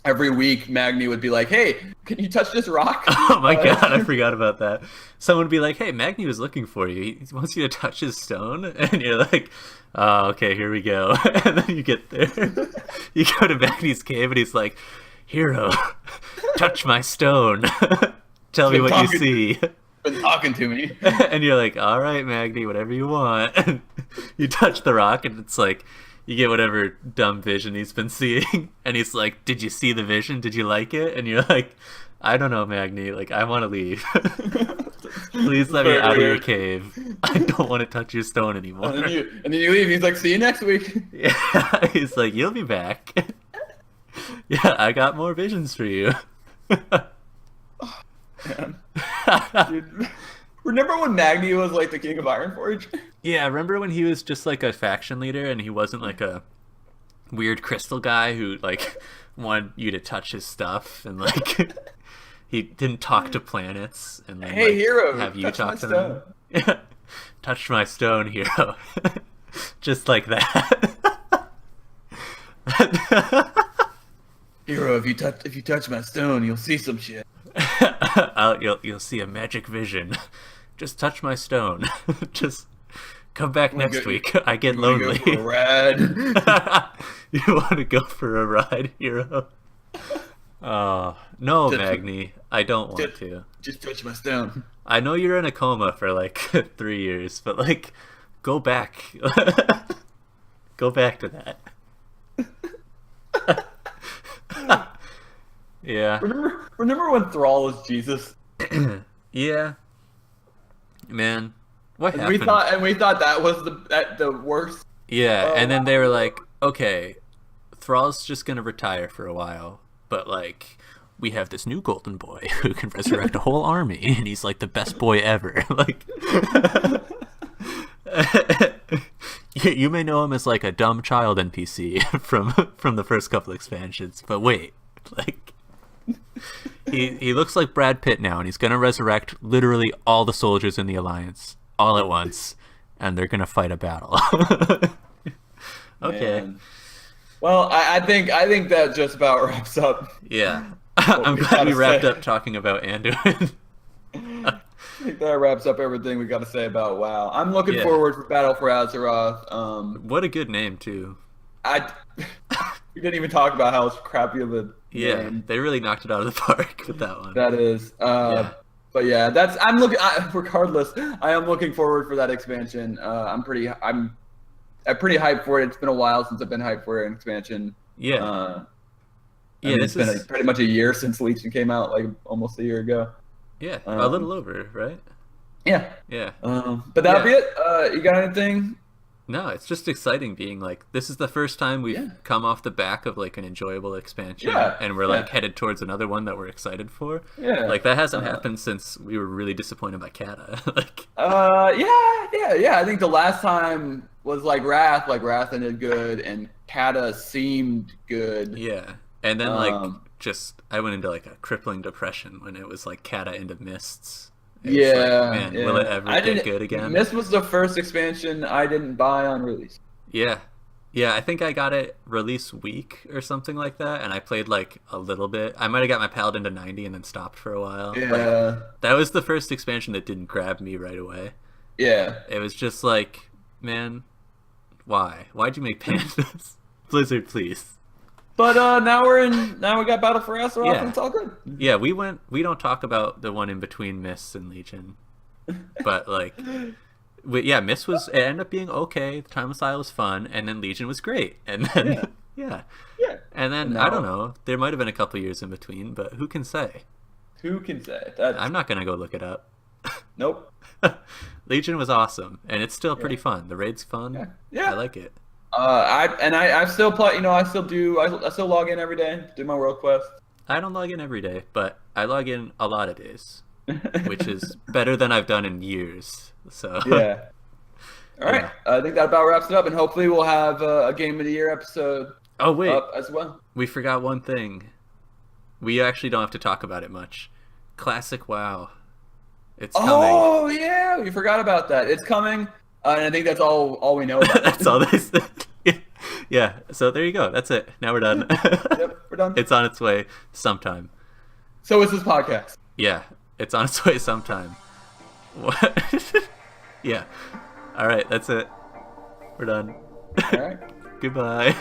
every week Magni would be like, hey, can you touch this rock? Oh my god, I forgot about that. Someone would be like, hey, Magni was looking for you. He wants you to touch his stone. And you're like, oh, okay, here we go. And then you get there. You go to Magni's cave and he's like, hero, touch my stone. Tell me what you see. Been talking to me. And you're like, all right, Magni, whatever you want. And you touch the rock and it's like, you get whatever dumb vision he's been seeing. And he's like, did you see the vision? Did you like it? And you're like, I don't know, Magni. Like, I want to leave. Please let me out of your cave. I don't want to touch your stone anymore. And then you leave. He's like, see you next week. Yeah. He's like, you'll be back. Yeah, I got more visions for you. Man. Dude, remember when Magni was like the king of Ironforge? Yeah, I remember when he was just like a faction leader and he wasn't like a weird crystal guy who like wanted you to touch his stuff and like he didn't talk to planets and then hey, hero, have you talk to them. Yeah. Touch my stone, hero. Just like that. Hero, if you touch my stone, you'll see some shit. You'll see a magic vision. Just touch my stone. Just Come back next week. I get lonely. Go for a ride? You want to go for a ride, hero? Oh, no, Magni. I don't want to. Just touch my stone. I know you're in a coma for like 3 years, but like, go back. Go back to that. Yeah. Remember when Thrall was Jesus? Yeah. Man, what happened? We thought that was the worst. Yeah, and then they were like, okay, Thrall's just gonna retire for a while, but like, we have this new golden boy who can resurrect a whole army, and he's like the best boy ever. Like, you may know him as like a dumb child NPC from the first couple expansions, but wait, like, he looks like Brad Pitt now, and he's gonna resurrect literally all the soldiers in the Alliance all at once, and they're gonna fight a battle. Okay. Man. Well, I think that just about wraps up. Yeah. I'm glad we wrapped up talking about Anduin. I think that wraps up everything we got to say about WoW. I'm looking forward for Battle for Azeroth. What a good name too. We didn't even talk about how crappy of a name. They really knocked it out of the park with that one. That is. But yeah, regardless, I am looking forward for that expansion. I'm pretty hyped for it. It's been a while since I've been hyped for an expansion. Yeah. It's been pretty much a year since Legion came out, like almost a year ago. Yeah, a little over, right? Yeah. Yeah. But that'll be it. You got anything? No, it's just exciting being like, this is the first time we've come off the back of like an enjoyable expansion, and we're like headed towards another one that we're excited for. Yeah. Like that hasn't happened since we were really disappointed by Kata. Like. Yeah. I think the last time was like Wrath. Like Wrath ended good, and Kata seemed good. Yeah. And then I went into like a crippling depression when it was like Kata into Mists. Will it ever get good again? Mist was the first expansion I didn't buy on release. Yeah, I think I got it release week or something like that, and I played like a little bit. I might have got my Paladin to 90 and then stopped for a while. Yeah, that was the first expansion that didn't grab me right away. Yeah, it was just like, man, why'd you make Pandas? Blizzard, please. But now we got Battle for Azeroth, and it's all good. Yeah, we don't talk about the one in between Mists and Legion, but like, Mists it ended up being okay. The Time of Exile was fun, and then Legion was great, and then and then I don't know. There might have been a couple years in between, but who can say? Who can say? I'm not gonna go look it up. Nope. Legion was awesome, and it's still pretty fun. The raid's fun. Yeah. I like it. I still play. I still log in every day, do my world quest. I don't log in every day, but I log in a lot of days, which is better than I've done in years. So yeah. All right, I think that about wraps it up, and hopefully we'll have a Game of the Year episode. Oh wait, up as well. We forgot one thing. We actually don't have to talk about it much. Classic WoW. It's coming. Oh yeah, we forgot about that. It's coming. And I think that's all we know about. That's all they said. Yeah, so there you go. That's it. Now we're done. Yep, we're done. It's on its way sometime. So is this podcast. Yeah, it's on its way sometime. What? Yeah. All right, that's it. We're done. All right. Goodbye.